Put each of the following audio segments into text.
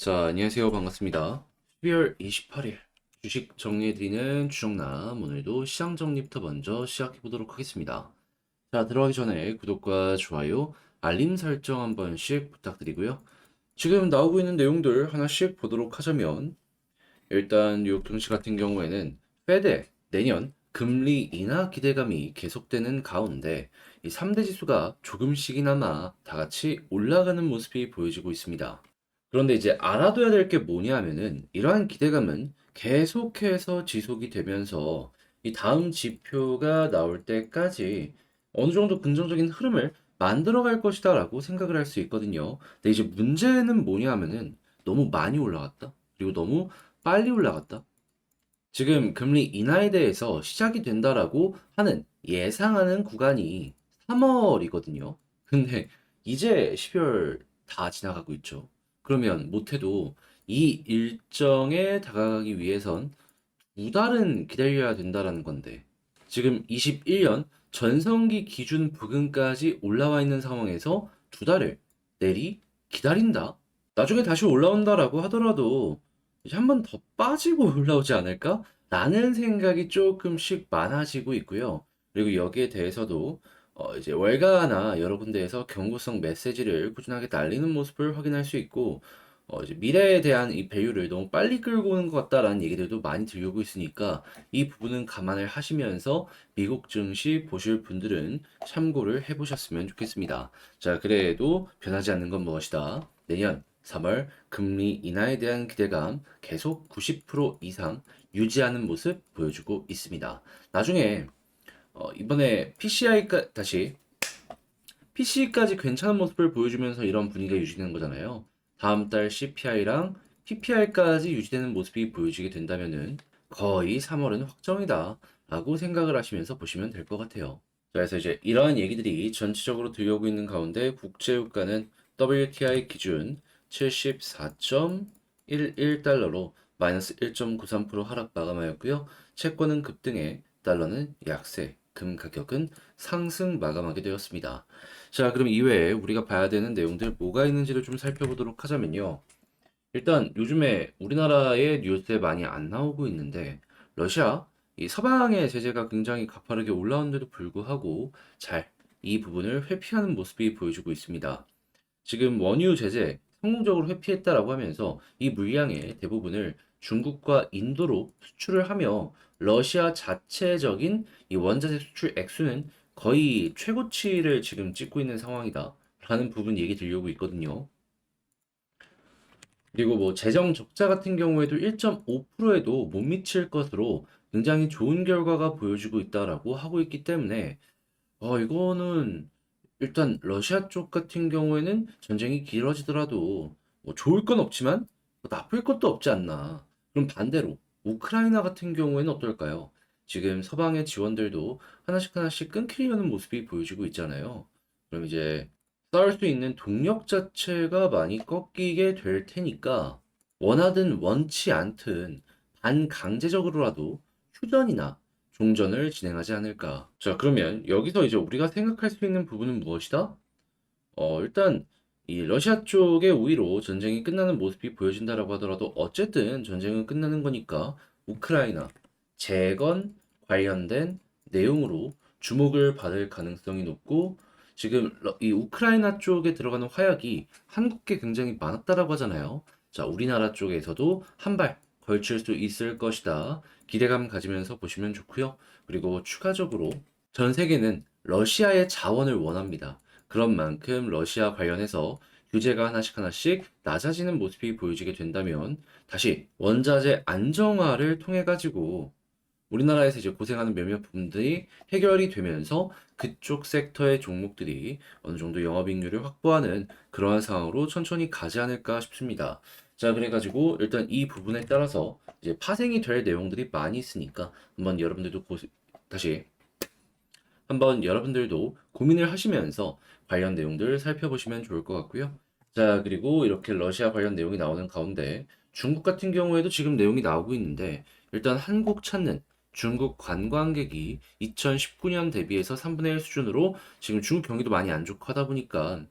자, 안녕하세요. 반갑습니다. 12월 28일 주식 정리해드리는 주정남. 오늘도 시장 정리부터 먼저 시작해 보도록 하겠습니다. 자, 들어가기 전에 구독과 좋아요, 알림 설정 한 번씩 부탁드리고요. 지금 나오고 있는 내용들 하나씩 보도록 하자면, 일단 뉴욕 증시 같은 경우에는 페드 내년 금리 인하 기대감이 계속되는 가운데 이 3대 지수가 조금씩이나마 다 같이 올라가는 모습이 보여지고 있습니다. 그런데 이제 알아둬야 될 게 뭐냐 하면은 이러한 기대감은 계속해서 지속이 되면서 이 다음 지표가 나올 때까지 어느 정도 긍정적인 흐름을 만들어 갈 것이다라고 생각을 할 수 있거든요. 근데 이제 문제는 뭐냐 하면은 너무 많이 올라갔다. 그리고 너무 빨리 올라갔다. 지금 금리 인하에 대해서 시작이 된다라고 하는 예상하는 구간이 3월이거든요. 근데 이제 12월 다 지나가고 있죠. 그러면 못해도 이 일정에 다가가기 위해선 두 달은 기다려야 된다라는 건데 지금 21년 전성기 기준 부근까지 올라와 있는 상황에서 두 달을 내리 기다린다. 나중에 다시 올라온다라고 하더라도 이제 한 번 더 빠지고 올라오지 않을까? 라는 생각이 조금씩 많아지고 있고요. 그리고 여기에 대해서도 이제 월가나 여러 군데에서 경고성 메시지를 꾸준하게 날리는 모습을 확인할 수 있고, 이제 미래에 대한 이 밸류를 너무 빨리 끌고 오는 것 같다라는 얘기들도 많이 들려오고 있으니까 이 부분은 감안을 하시면서 미국 증시 보실 분들은 참고를 해보셨으면 좋겠습니다. 자, 그래도 변하지 않는 건 무엇이다? 내년 3월 금리 인하에 대한 기대감 계속 90% 이상 유지하는 모습 보여주고 있습니다. 나중에 이번에 PC까지 괜찮은 모습을 보여주면서 이런 분위기가 유지되는 거잖아요. 다음 달 CPI랑 PPI까지 유지되는 모습이 보여지게 된다면은 거의 3월은 확정이다 라고 생각을 하시면서 보시면 될 것 같아요. 자, 그래서 이제 이러한 얘기들이 전체적으로 들려오고 있는 가운데 국제유가는 WTI 기준 74.11달러로 마이너스 1.93% 하락 마감하였고요. 채권은 급등에 달러는 약세, 금 가격은 상승 마감하게 되었습니다. 자, 그럼 이외에 우리가 봐야 되는 내용들 뭐가 있는지를 좀 살펴보도록 하자면요. 일단 요즘에 우리나라의 뉴스에 많이 안 나오고 있는데 러시아 이 서방의 제재가 굉장히 가파르게 올라오는데도 불구하고 잘 이 부분을 회피하는 모습이 보여주고 있습니다. 지금 원유 제재 성공적으로 회피했다라고 하면서 이 물량의 대부분을 중국과 인도로 수출을 하며 러시아 자체적인 이 원자재 수출 액수는 거의 최고치를 지금 찍고 있는 상황이다. 라는 부분 얘기 들려오고 있거든요. 그리고 뭐 재정 적자 같은 경우에도 1.5%에도 못 미칠 것으로 굉장히 좋은 결과가 보여주고 있다라고 하고 있기 때문에 이거는 일단 러시아 쪽 같은 경우에는 전쟁이 길어지더라도 뭐 좋을 건 없지만 뭐 나쁠 것도 없지 않나. 그럼 반대로 우크라이나 같은 경우에는 어떨까요? 지금 서방의 지원들도 하나씩 하나씩 끊기려는 모습이 보여지고 있잖아요. 그럼 이제 싸울 수 있는 동력 자체가 많이 꺾이게 될 테니까 원하든 원치 않든 반강제적으로라도 휴전이나 종전을 진행하지 않을까. 자, 그러면 여기서 이제 우리가 생각할 수 있는 부분은 무엇이다? 일단 이 러시아 쪽의 우위로 전쟁이 끝나는 모습이 보여진다라고 하더라도 어쨌든 전쟁은 끝나는 거니까 우크라이나 재건 관련된 내용으로 주목을 받을 가능성이 높고 지금 이 우크라이나 쪽에 들어가는 화약이 한국계 굉장히 많았다라고 하잖아요. 자, 우리나라 쪽에서도 한 발 걸칠 수 있을 것이다. 기대감 가지면서 보시면 좋고요. 그리고 추가적으로 전 세계는 러시아의 자원을 원합니다. 그런 만큼 러시아 관련해서 규제가 하나씩 하나씩 낮아지는 모습이 보여지게 된다면 다시 원자재 안정화를 통해 가지고 우리나라에서 이제 고생하는 몇몇 부분들이 해결이 되면서 그쪽 섹터의 종목들이 어느 정도 영업이익률을 확보하는 그러한 상황으로 천천히 가지 않을까 싶습니다. 자, 그래가지고 일단 이 부분에 따라서 이제 파생이 될 내용들이 많이 있으니까 한번 여러분들도 다시 한번 여러분들도 고민을 하시면서 관련 내용들 살펴보시면 좋을 것 같고요. 자, 그리고 이렇게 러시아 관련 내용이 나오는 가운데 중국 같은 경우에도 지금 내용이 나오고 있는데 일단 한국 찾는 중국 관광객이 2019년 대비해서 3분의 1 수준으로 지금 중국 경기도 많이 안 좋고 하다 보니까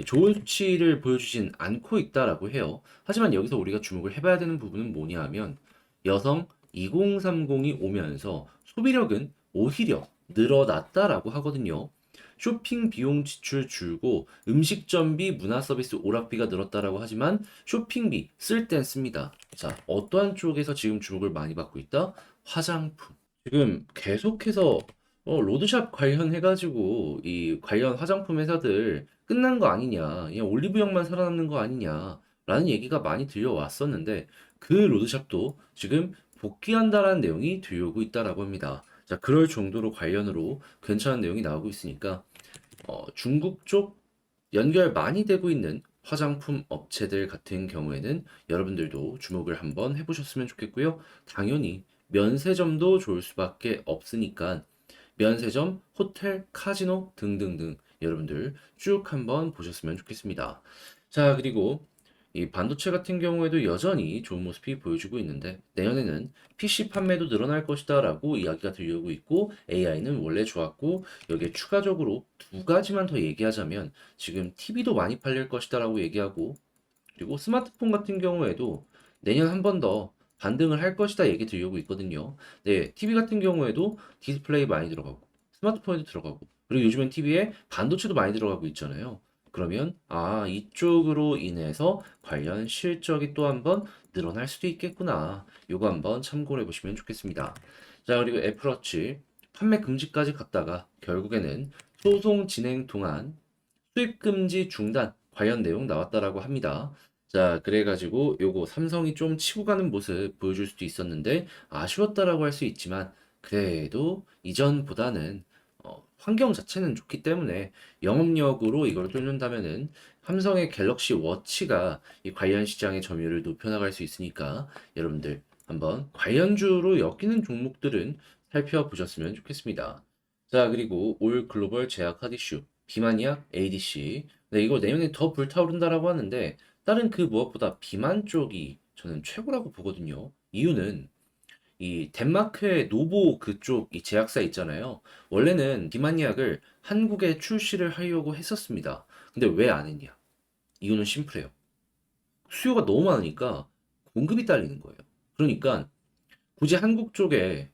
좋은 수치를 보여주진 않고 있다라고 해요. 하지만 여기서 우리가 주목을 해봐야 되는 부분은 뭐냐 하면 여성 2030이 오면서 소비력은 오히려 늘어났다라고 하거든요. 쇼핑 비용 지출 줄고 음식점비, 문화 서비스 오락비가 늘었다라고 하지만 쇼핑비 쓸 땐 씁니다. 자, 어떠한 쪽에서 지금 주목을 많이 받고 있다? 화장품. 지금 계속해서 로드샵 관련해가지고 이 관련 화장품 회사들 끝난 거 아니냐, 그냥 올리브영만 살아남는 거 아니냐라는 얘기가 많이 들려왔었는데 그 로드샵도 지금 복귀한다라는 내용이 들려오고 있다라고 합니다. 자, 그럴 정도로 관련으로 괜찮은 내용이 나오고 있으니까 중국 쪽 연결 많이 되고 있는 화장품 업체들 같은 경우에는 여러분들도 주목을 한번 해보셨으면 좋겠고요. 당연히 면세점도 좋을 수밖에 없으니까 면세점, 호텔, 카지노 등등등 여러분들 쭉 한번 보셨으면 좋겠습니다. 자, 그리고 이 반도체 같은 경우에도 여전히 좋은 모습이 보여주고 있는데 내년에는 PC 판매도 늘어날 것이다라고 이야기가 들려오고 있고 AI는 원래 좋았고 여기에 추가적으로 두 가지만 더 얘기하자면 지금 TV도 많이 팔릴 것이다라고 얘기하고 그리고 스마트폰 같은 경우에도 내년 한 번 더 반등을 할 것이다 얘기 들려오고 있거든요. 네, TV 같은 경우에도 디스플레이 많이 들어가고 스마트폰에도 들어가고 그리고 요즘엔 TV에 반도체도 많이 들어가고 있잖아요. 그러면 이쪽으로 인해서 관련 실적이 또 한 번 늘어날 수도 있겠구나. 요거 한번 참고를 해보시면 좋겠습니다. 자, 그리고 애플워치 판매 금지까지 갔다가 결국에는 소송 진행 동안 수입 금지 중단 관련 내용 나왔다라고 합니다. 자, 그래가지고 요거 삼성이 좀 치고 가는 모습 보여줄 수도 있었는데 아쉬웠다라고 할 수 있지만 그래도 이전보다는 환경 자체는 좋기 때문에 영업력으로 이걸 뚫는다면은 삼성의 갤럭시 워치가 이 관련 시장의 점유율을 높여나갈 수 있으니까 여러분들 한번 관련주로 엮이는 종목들은 살펴보셨으면 좋겠습니다. 자, 그리고 올 글로벌 제약 핫 이슈 비만약 ADC. 네, 이거 내년에 더 불타오른다라고 하는데 다른 그 무엇보다 비만 쪽이 저는 최고라고 보거든요. 이유는 이 덴마크의 노보 그쪽 이 제약사 있잖아요. 원래는 비만약을 한국에 출시를 하려고 했었습니다. 근데 왜 안 했냐? 이유는 심플해요. 수요가 너무 많으니까 공급이 딸리는 거예요. 그러니까 굳이 한국 쪽에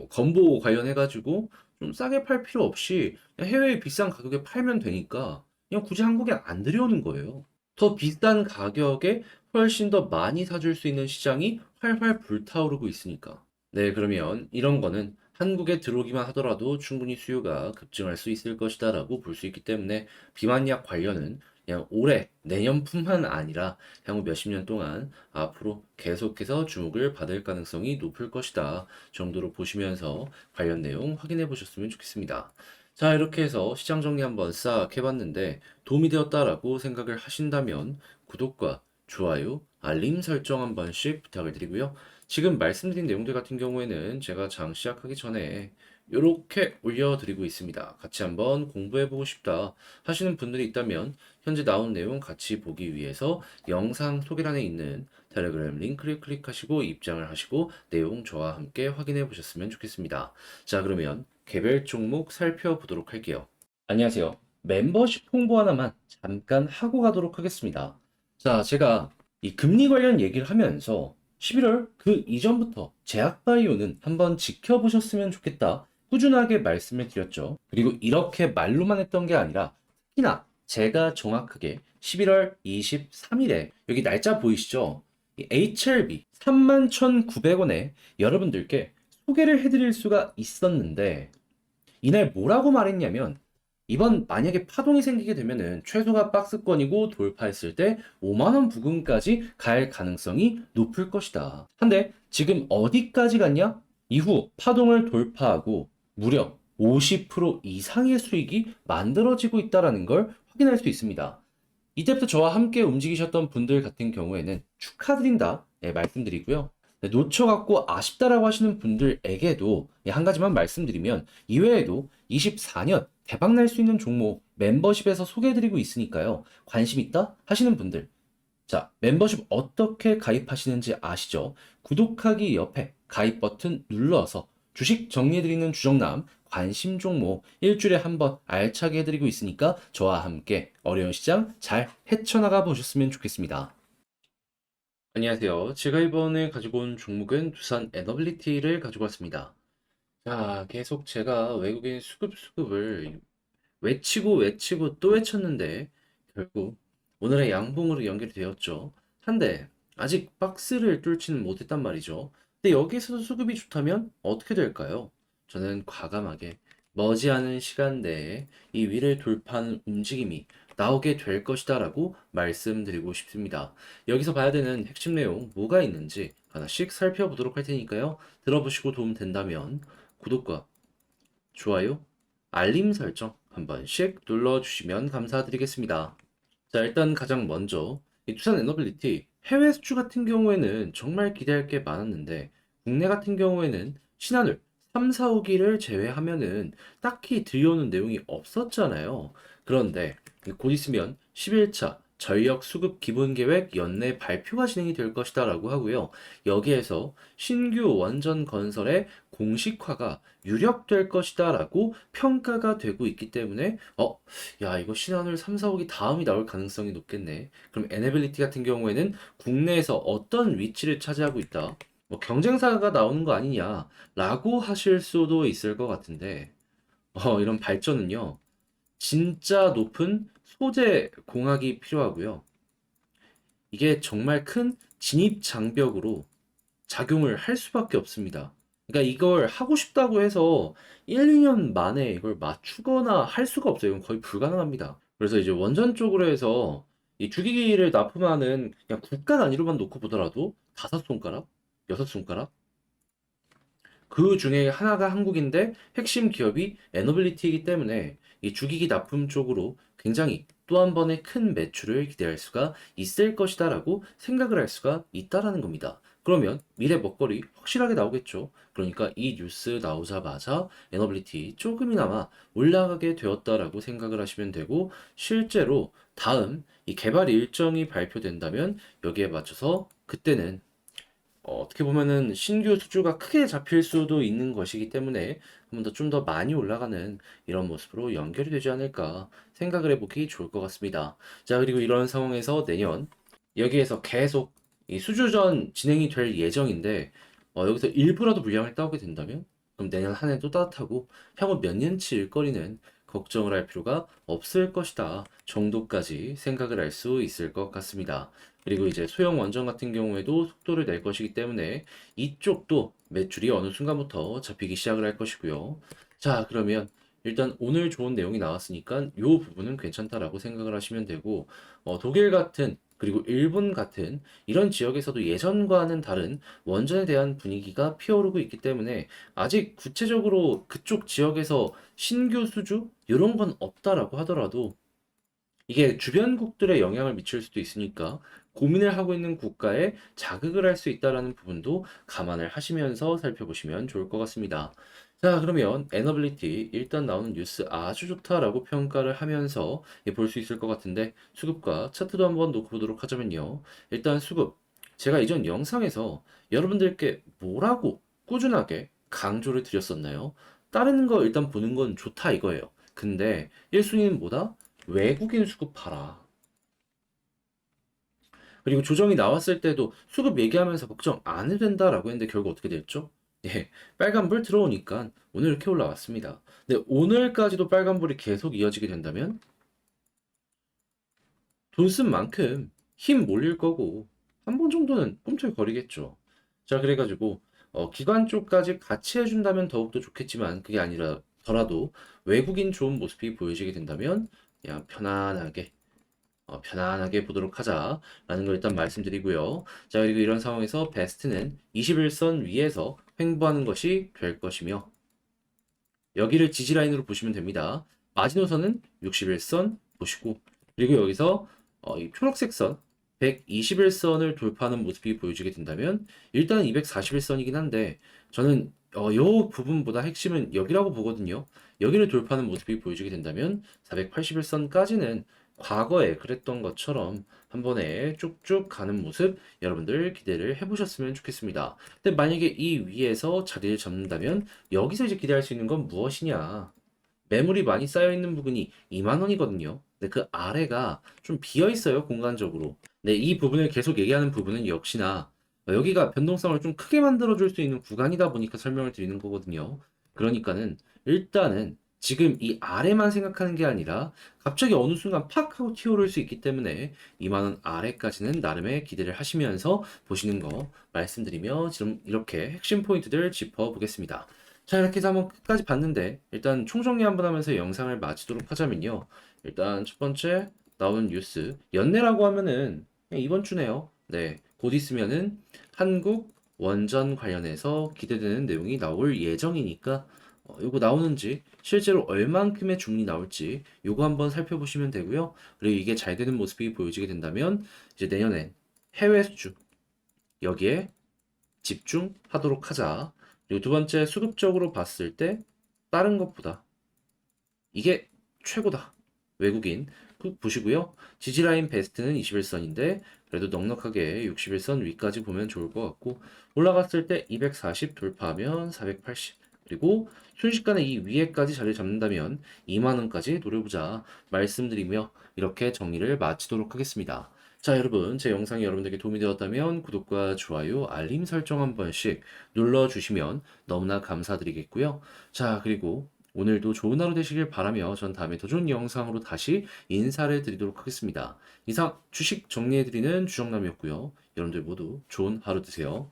건보 관련해가지고 좀 싸게 팔 필요 없이 그냥 해외에 비싼 가격에 팔면 되니까 그냥 굳이 한국에 안 들여오는 거예요. 더 비싼 가격에 훨씬 더 많이 사줄 수 있는 시장이 활활 불타오르고 있으니까. 네, 그러면 이런 거는 한국에 들어오기만 하더라도 충분히 수요가 급증할 수 있을 것이다라고 볼 수 있기 때문에 비만약 관련은 그냥 올해, 내년뿐만 아니라 향후 몇십 년 동안 앞으로 계속해서 주목을 받을 가능성이 높을 것이다 정도로 보시면서 관련 내용 확인해 보셨으면 좋겠습니다. 자, 이렇게 해서 시장 정리 한번 싹 해봤는데 도움이 되었다라고 생각을 하신다면 구독과 좋아요, 알림 설정 한 번씩 부탁을 드리고요. 지금 말씀드린 내용들 같은 경우에는 제가 장 시작하기 전에 이렇게 올려드리고 있습니다. 같이 한번 공부해보고 싶다 하시는 분들이 있다면 현재 나온 내용 같이 보기 위해서 영상 소개란에 있는 텔레그램 링크를 클릭하시고 입장을 하시고 내용 저와 함께 확인해 보셨으면 좋겠습니다. 자, 그러면 개별 종목 살펴보도록 할게요. 안녕하세요. 멤버십 홍보 하나만 잠깐 하고 가도록 하겠습니다. 자, 제가 이 금리 관련 얘기를 하면서 11월 그 이전부터 제약바이오는 한번 지켜보셨으면 좋겠다. 꾸준하게 말씀을 드렸죠. 그리고 이렇게 말로만 했던 게 아니라 특히나 제가 정확하게 11월 23일에 여기 날짜 보이시죠? 이 HLB 31,900원에 여러분들께 소개를 해드릴 수가 있었는데 이날 뭐라고 말했냐면 이번 만약에 파동이 생기게 되면은 최소가 박스권이고 돌파했을 때 5만 원 부근까지 갈 가능성이 높을 것이다. 한데 지금 어디까지 갔냐? 이후 파동을 돌파하고 무려 50% 이상의 수익이 만들어지고 있다는 걸 확인할 수 있습니다. 이때부터 저와 함께 움직이셨던 분들 같은 경우에는 축하드린다 말씀드리고요. 놓쳐갖고 아쉽다라고 하시는 분들에게도 한 가지만 말씀드리면 이외에도 24년 대박 날 수 있는 종목 멤버십에서 소개해드리고 있으니까요. 관심 있다 하시는 분들 자, 멤버십 어떻게 가입하시는지 아시죠? 구독하기 옆에 가입 버튼 눌러서 주식 정리해드리는 주정남 관심 종목 일주일에 한 번 알차게 해드리고 있으니까 저와 함께 어려운 시장 잘 헤쳐나가 보셨으면 좋겠습니다. 안녕하세요. 제가 이번에 가지고 온 종목은 두산 에너빌리티를 가지고 왔습니다. 자, 계속 제가 외국인 수급을 외치고 또 외쳤는데 결국 오늘의 양봉으로 연결이 되었죠. 한데 아직 박스를 뚫지는 못했단 말이죠. 근데 여기서도 수급이 좋다면 어떻게 될까요? 저는 과감하게 머지않은 시간 내에 이 위를 돌파하는 움직임이 나오게 될 것이다라고 말씀드리고 싶습니다. 여기서 봐야 되는 핵심 내용 뭐가 있는지 하나씩 살펴보도록 할 테니까요. 들어보시고 도움 된다면 구독과 좋아요, 알림 설정 한 번씩 눌러주시면 감사드리겠습니다. 자, 일단 가장 먼저 이 투산 에너빌리티 해외 수출 같은 경우에는 정말 기대할 게 많았는데 국내 같은 경우에는 신한울 3, 4호기를 제외하면은 딱히 들여오는 내용이 없었잖아요. 그런데 곧 있으면 11차 전력 수급 기본 계획 연내 발표가 진행이 될 것이다라고 하고요. 여기에서 신규 원전 건설의 공식화가 유력될 것이다라고 평가가 되고 있기 때문에 야, 이거 신한울 3, 4호기 다음이 나올 가능성이 높겠네. 그럼 에너빌리티 같은 경우에는 국내에서 어떤 위치를 차지하고 있다? 뭐 경쟁사가 나오는 거 아니냐라고 하실 수도 있을 것 같은데, 이런 발전은요, 진짜 높은 소재 공학이 필요하고요. 이게 정말 큰 진입 장벽으로 작용을 할 수밖에 없습니다. 그러니까 이걸 하고 싶다고 해서 1, 2년 만에 이걸 맞추거나 할 수가 없어요. 이건 거의 불가능합니다. 그래서 이제 원전 쪽으로 해서 이 주기기를 납품하는 그냥 국가 단위로만 놓고 보더라도 5손가락, 6손가락 그 중에 하나가 한국인데 핵심 기업이 에너빌리티이기 때문에 이 주기기 납품 쪽으로 굉장히 또 한 번의 큰 매출을 기대할 수가 있을 것이다라고 생각을 할 수가 있다라는 겁니다. 그러면 미래 먹거리 확실하게 나오겠죠. 그러니까 이 뉴스 나오자마자 에너빌리티 조금이나마 올라가게 되었다라고 생각을 하시면 되고 실제로 다음 이 개발 일정이 발표된다면 여기에 맞춰서 그때는 어떻게 보면은 신규 수주가 크게 잡힐 수도 있는 것이기 때문에 한 번 더 좀 더 많이 올라가는 이런 모습으로 연결이 되지 않을까 생각을 해보기 좋을 것 같습니다. 자, 그리고 이런 상황에서 내년 여기에서 계속 이 수주전 진행이 될 예정인데 여기서 일부라도 물량을 따오게 된다면 그럼 내년 한 해도 따뜻하고 향후 몇 년치 일거리는 걱정을 할 필요가 없을 것이다 정도까지 생각을 할 수 있을 것 같습니다. 그리고 이제 소형 원전 같은 경우에도 속도를 낼 것이기 때문에 이쪽도 매출이 어느 순간부터 잡히기 시작을 할 것이고요. 자, 그러면 일단 오늘 좋은 내용이 나왔으니까 이 부분은 괜찮다라고 생각을 하시면 되고, 독일 같은 그리고 일본 같은 이런 지역에서도 예전과는 다른 원전에 대한 분위기가 피어오르고 있기 때문에 아직 구체적으로 그쪽 지역에서 신규 수주 이런 건 없다라고 하더라도 이게 주변국들에 영향을 미칠 수도 있으니까 고민을 하고 있는 국가에 자극을 할 수 있다라는 부분도 감안을 하시면서 살펴보시면 좋을 것 같습니다. 자, 그러면 에너빌리티 일단 나오는 뉴스 아주 좋다라고 평가를 하면서 볼 수 있을 것 같은데 수급과 차트도 한번 놓고 보도록 하자면요. 일단 수급. 제가 이전 영상에서 여러분들께 뭐라고 꾸준하게 강조를 드렸었나요? 다른 거 일단 보는 건 좋다 이거예요. 근데 1순위는 뭐다? 외국인 수급 봐라. 그리고 조정이 나왔을 때도 수급 얘기하면서 걱정 안 해도 된다라고 했는데 결국 어떻게 됐죠? 예, 빨간불 들어오니까 오늘 이렇게 올라왔습니다. 근데 오늘까지도 빨간불이 계속 이어지게 된다면 돈 쓴 만큼 힘 몰릴 거고 한 번 정도는 꿈틀거리겠죠. 자, 그래가지고 기관 쪽까지 같이 해준다면 더욱더 좋겠지만 그게 아니라 더라도 외국인 좋은 모습이 보여지게 된다면 그냥 편안하게 보도록 하자라는 걸 일단 말씀드리고요. 자, 그리고 이런 상황에서 베스트는 21선 위에서 횡보하는 것이 될 것이며 여기를 지지라인으로 보시면 됩니다. 마지노선은 61선 보시고 그리고 여기서 이 초록색 선 121선을 돌파하는 모습이 보여지게 된다면 일단 241선이긴 한데 저는 이 부분보다 핵심은 여기라고 보거든요. 여기를 돌파하는 모습이 보여지게 된다면 481선까지는 과거에 그랬던 것처럼 한 번에 쭉쭉 가는 모습 여러분들 기대를 해보셨으면 좋겠습니다. 근데 만약에 이 위에서 자리를 잡는다면 여기서 이제 기대할 수 있는 건 무엇이냐? 매물이 많이 쌓여 있는 부분이 2만 원이거든요. 근데 그 아래가 좀 비어 있어요, 공간적으로. 네, 이 부분을 계속 얘기하는 부분은 역시나 여기가 변동성을 좀 크게 만들어줄 수 있는 구간이다 보니까 설명을 드리는 거거든요. 그러니까는 일단은 지금 이 아래만 생각하는 게 아니라 갑자기 어느 순간 팍 하고 튀어오를 수 있기 때문에 2만 원 아래까지는 나름의 기대를 하시면서 보시는 거 말씀드리며 지금 이렇게 핵심 포인트들 짚어보겠습니다. 자, 이렇게 해서 한번 끝까지 봤는데, 일단 총정리 한번 하면서 영상을 마치도록 하자면요. 일단 첫 번째 나오는 뉴스, 연내라고 하면은 그냥 이번 주네요. 네, 곧 있으면은 한국 원전 관련해서 기대되는 내용이 나올 예정이니까, 요거 나오는지, 실제로 얼만큼의 주문이 나올지, 요거 한번 살펴보시면 되고요. 그리고 이게 잘 되는 모습이 보여지게 된다면, 이제 내년엔 해외 수주, 여기에 집중하도록 하자. 그리고 두 번째, 수급적으로 봤을 때 다른 것보다 이게 최고다. 외국인 꼭 보시고요. 지지라인 베스트는 21선인데 그래도 넉넉하게 61선 위까지 보면 좋을 것 같고 올라갔을 때 240 돌파하면 480 그리고 순식간에 이 위에까지 자리를 잡는다면 2만 원까지 노려보자 말씀드리며 이렇게 정리를 마치도록 하겠습니다. 자, 여러분, 제 영상이 여러분들께 도움이 되었다면 구독과 좋아요, 알림 설정 한 번씩 눌러주시면 너무나 감사드리겠고요. 자, 그리고 오늘도 좋은 하루 되시길 바라며 전 다음에 더 좋은 영상으로 다시 인사를 드리도록 하겠습니다. 이상 주식 정리해드리는 주정남이었고요. 여러분들 모두 좋은 하루 되세요.